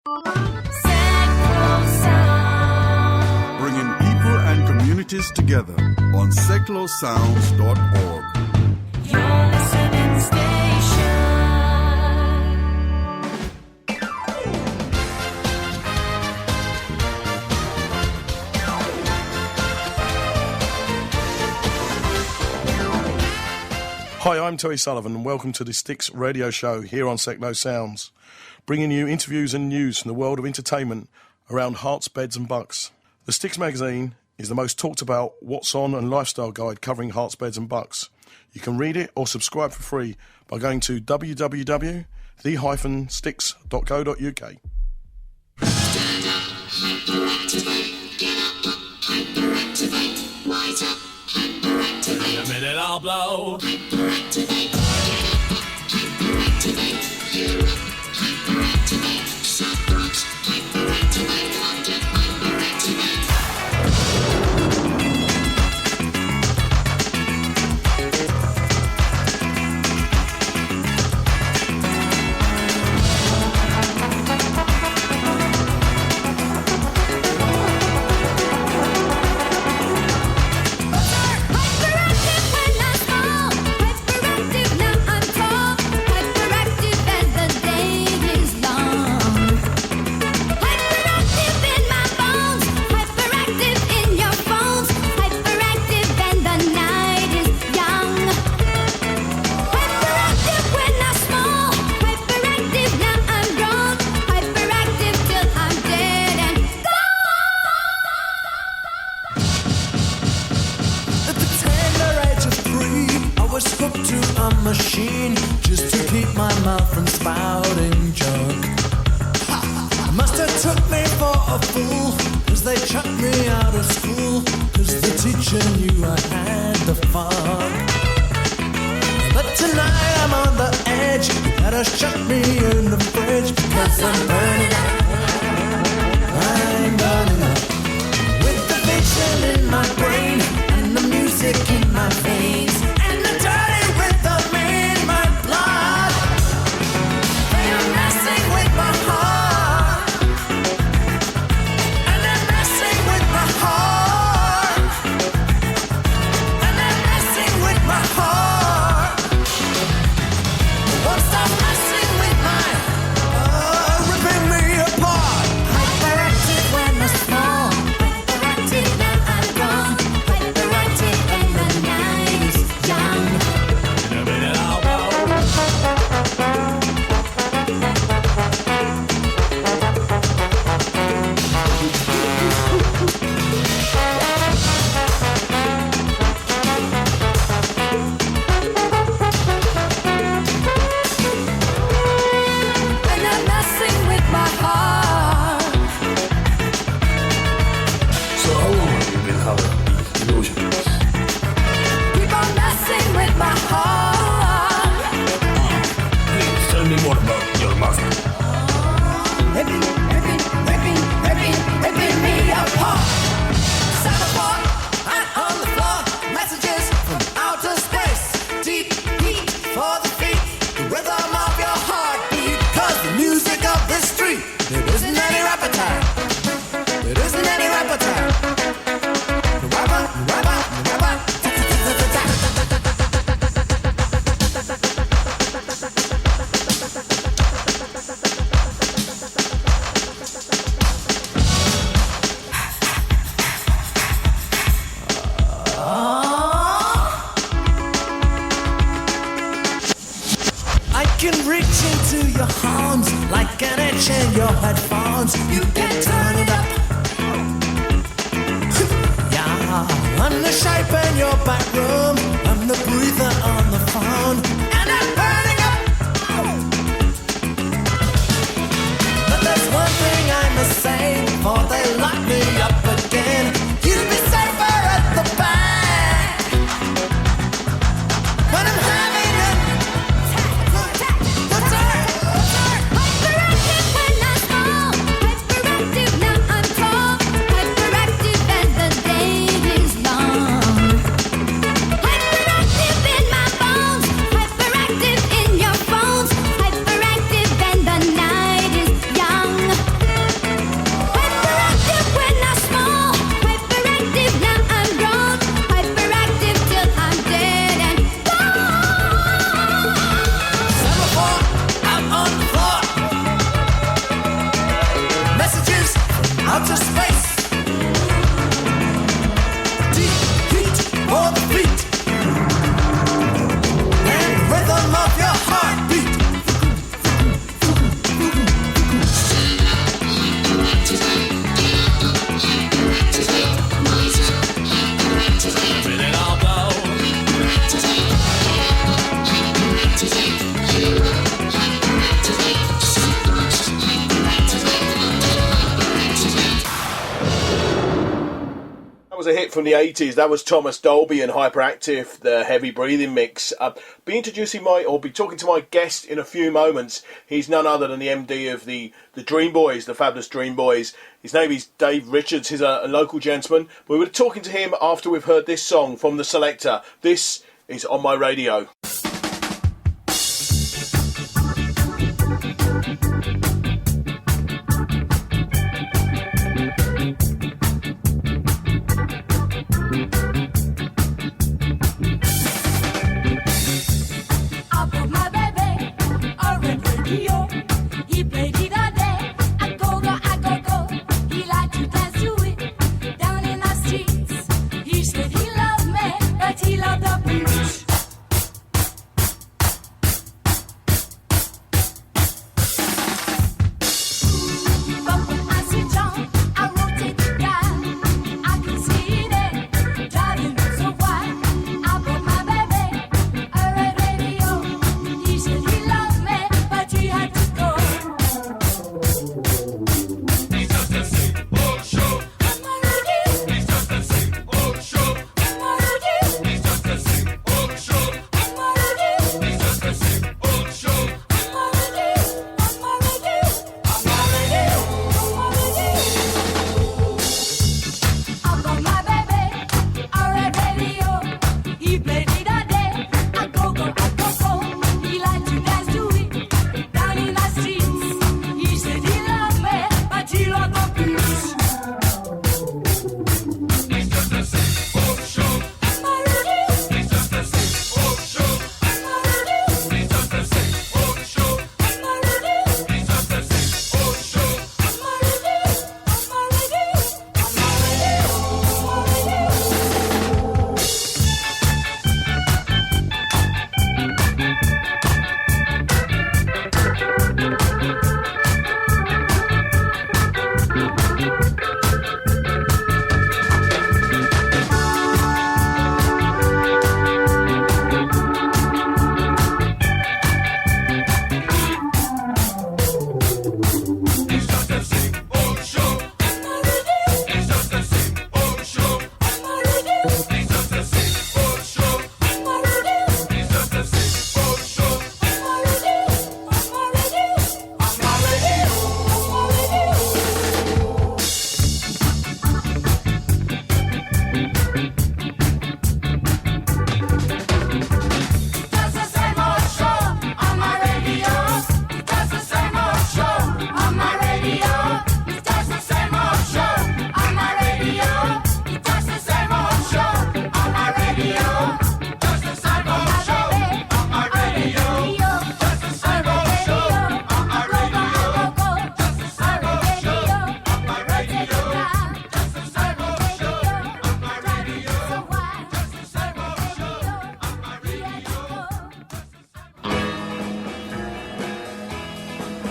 Bringing people and communities together on seclosounds.org. Your listening station. Hi, I'm Terry Sullivan and welcome to the Sticks radio show here on Seclo Sounds, bringing you interviews and news from the world of entertainment around hearts, beds and bucks. The Sticks magazine is the most talked about what's on and lifestyle guide covering hearts, beds and bucks. You can read it or subscribe for free by going to www.the-sticks.co.uk. Stand up, hyperactivate, get up, hyperactivate, wise up, hyperactivate. In a minute I'll blow. Hyperactivate, hyperactivate, Europe, hyperactivate, South Bronx, hyperactivate, London, hyperactivate. Machine just to keep my mouth from spouting junk. Must have took me for a fool, cause they chucked me out of school, cause the teacher knew I had the fun. But tonight I'm on the edge, gotta shut me in the fridge, because I'm burning up, I'm burning up. With the vision in my brain, and the music in my veins, and the dirty rhythm in my blood. They're messing with my heart, and they're messing with my heart, and they're messing with my heart. Won't stop messing with my ripping me apart. Hyperactive when I'm small, hyperactive now I'm gone, hyperactive when the night is young. In a minute I'll blow. And I'm messing with my heart. So how long have you been having these illusions? Keep on messing with my heart. Please tell me more about your master. Ripping me apart. Set apart, out on the floor. Messages from outer space. Deep heat for the feet. The rhythm of your heartbeat. Cause the music of this street, there isn't any appetite. There isn't any appetite. The rapper, the rapper, the rapper. I can reach into your arms like an itch in your headphones. You can turn it up. Yeah, I'm the shape in your back room. I'm the breather on the phone, and I'm burning up. But there's one thing I must say before they lock me up again. You'd be safer at the back. But I'm having a Hyperactive when I'm small, hyperactive now I'm tall, hyperactive as the day is long. outer space. Deep heat for the feet, and the rhythm of your heartbeat. Let it all go. That was a hit from the 80s. That was Thomas Dolby and Hyperactive, the heavy breathing mix. Be talking to my guest in a few moments. He's none other than the MD of the Dreamboys, the fabulous Dreamboys. His name is Dave Richards. He's a local gentleman. We were talking to him after we've heard this song from the Selector. This is On My Radio. He loved the beach.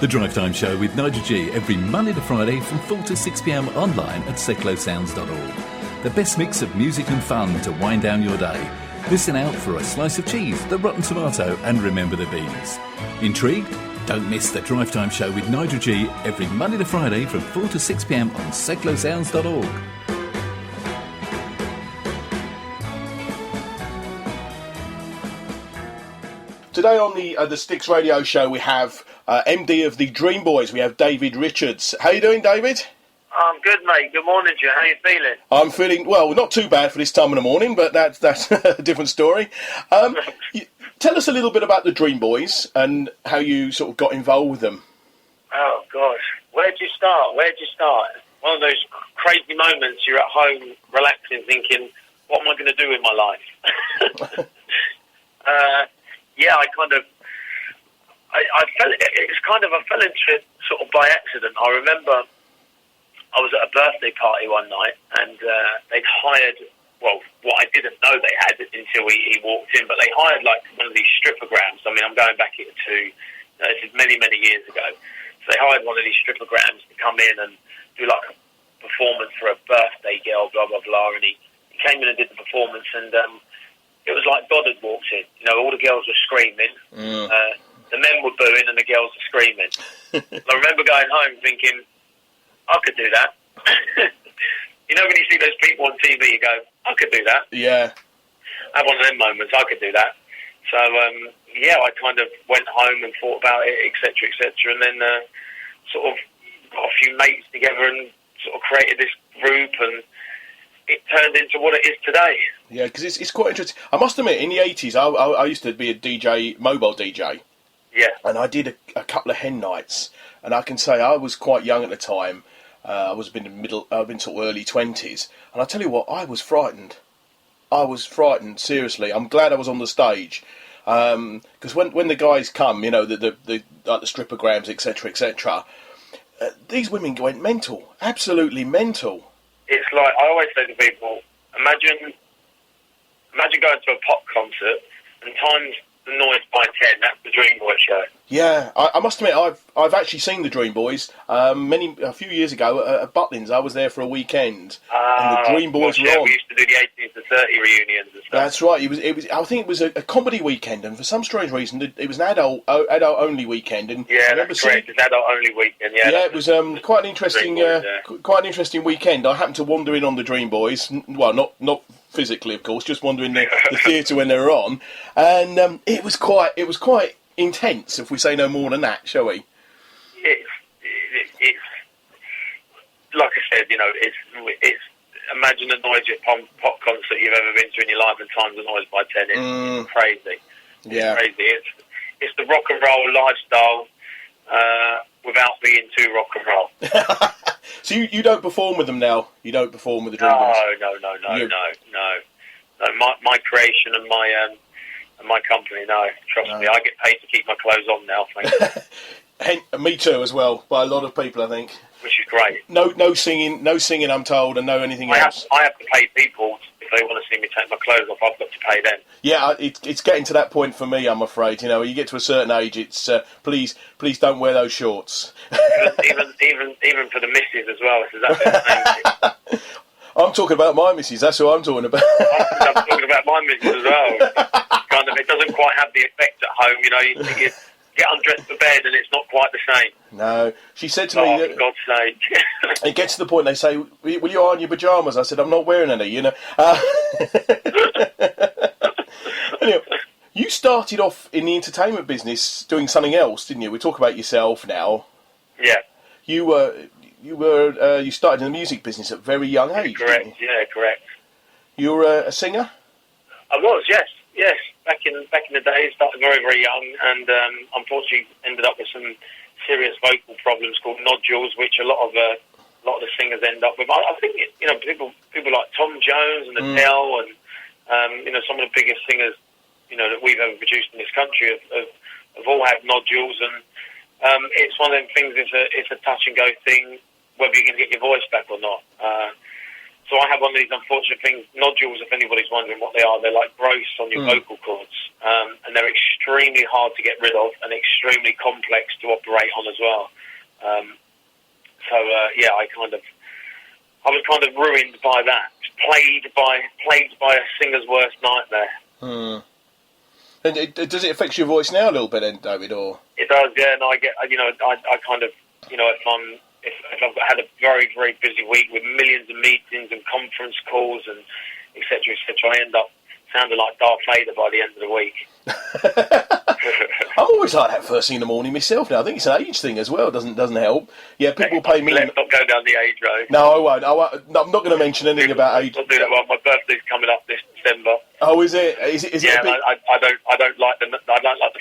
The Drive Time Show with Nigel G every Monday to Friday from 4 to 6 p.m. online at seclosounds.org. The best mix of music and fun to wind down your day. Listen out for a slice of cheese, the rotten tomato, and remember the beans. Intrigued? Don't miss The Drive Time Show with Nigel G every Monday to Friday from 4 to 6 p.m. on seclosounds.org. Today on the Sticks Radio Show, we have MD of the Dreamboys. We have David Richards. How you doing, David? I'm good, mate. Good morning to you. How you feeling? I'm feeling, well, not too bad for this time of the morning, but that's a different story. Tell us a little bit about the Dreamboys and how you sort of got involved with them. Oh, gosh. Where'd you start? One of those crazy moments you're at home relaxing, thinking, what am I going to do with my life? Yeah, I fell into it sort of by accident. I remember I was at a birthday party one night, and they'd hired, well, what I didn't know they had until he walked in, but they hired like one of these stripograms. I mean, I'm going back to, this is many, many years ago. So they hired one of these stripograms to come in and do like a performance for a birthday girl, blah, blah, blah. And he came in and did the performance, and it was like God had walked in. You know, all the girls were screaming. The men were booing and the girls were screaming. I remember going home thinking, I could do that. You know, when you see those people on TV, you go, I could do that. Yeah. I had one of them moments, I could do that. So, yeah, I kind of went home and thought about it, etc., etc., and then sort of got a few mates together and sort of created this group, and it turned into what it is today. Yeah, because it's quite interesting. I must admit, in the 80s, I used to be a DJ, mobile DJ. Yeah. And I did a couple of hen nights, and I can say I was quite young at the time. I was in the middle, I've been sort of early 20s, and I tell you what, I was frightened. I was frightened, seriously. I'm glad I was on the stage, because when the guys come, you know, the like the stripograms, etc., etc., these women went mental, absolutely mental. It's like, I always say to people, imagine going to a pop concert and times the noise by 10. That's the Dreamboys show. Yeah, I must admit, I've actually seen the Dreamboys a few years ago at Butlins. I was there for a weekend, and the Dreamboys were on. We used to do the 18 to 30 reunions and stuff. That's right. It was. I think it was a comedy weekend, and for some strange reason, it was an adult only weekend. And yeah, that's correct. It's adult only weekend. Yeah, yeah. It was quite an interesting, quite an interesting weekend. I happened to wander in on the Dreamboys. Well, not physically, of course, just wandering the theatre when they were on, and it was quite intense, if we say no more than that, shall we? It's like I said, you know, it's imagine the noisiest pop concert you've ever been to in your life, and times the noise by 10. It's crazy. Yeah, it's crazy. It's the rock and roll lifestyle without being too rock and roll. So you don't perform with them now? You don't perform with the Dreamboys? No. My creation and my company, no. Trust me, I get paid to keep my clothes on now, thank you. Me too, as well, by a lot of people, I think. Which is great. No singing, I'm told, and no anything else. I have to pay people if they want to see me take my clothes off. I've got to pay them. Yeah, it's getting to that point for me, I'm afraid. You know, you get to a certain age, it's please don't wear those shorts. even for the missus as well. It's exactly the same thing. I'm talking about my missus. That's who I'm talking about. I'm talking about my missus as well. Kind of, it doesn't quite have the effect at home. You know, you get undressed for bed and it's not quite the same. No, she said to me, for God's sake. It gets to the point they say, "Will you iron your pyjamas?" I said, "I'm not wearing any." You know. Anyway, you started off in the entertainment business doing something else, didn't you? We talk about yourself now. Yeah. You started in the music business at a very young age. Correct. Didn't you? Yeah, correct. You were a singer? I was, yes. Back in the day, started very, very young, and unfortunately ended up with some serious vocal problems called nodules, which a lot of the singers end up with. I think people like Tom Jones and Adele, and some of the biggest singers that we've ever produced in this country have all had nodules, and it's one of them things. It's a touch and go thing whether you're going to get your voice back or not. So I have one of these unfortunate things. Nodules, if anybody's wondering what they are, they're like growths on your vocal cords, and they're extremely hard to get rid of and extremely complex to operate on as well. I was kind of ruined by that, plagued by a singer's worst nightmare. And does it affect your voice now a little bit, then, David? Or it does, yeah. And I get, I kind of, if I've had a very, very busy week with millions of meetings and conference calls and etc., I end up sounding like Darth Vader by the end of the week. I'm always like that first thing in the morning myself now. I think it's an age thing as well. Doesn't help. Yeah, people pay me. Let's not go down the age road. No, I won't. No, I'm not going to mention anything about age. I'll do that. Well, my birthday's coming up this December. Oh, is it? Is yeah, it a bit... I don't like the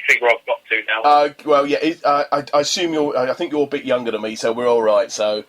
figure I've got to now. Well, yeah. I assume I think you're a bit younger than me, so we're all right. So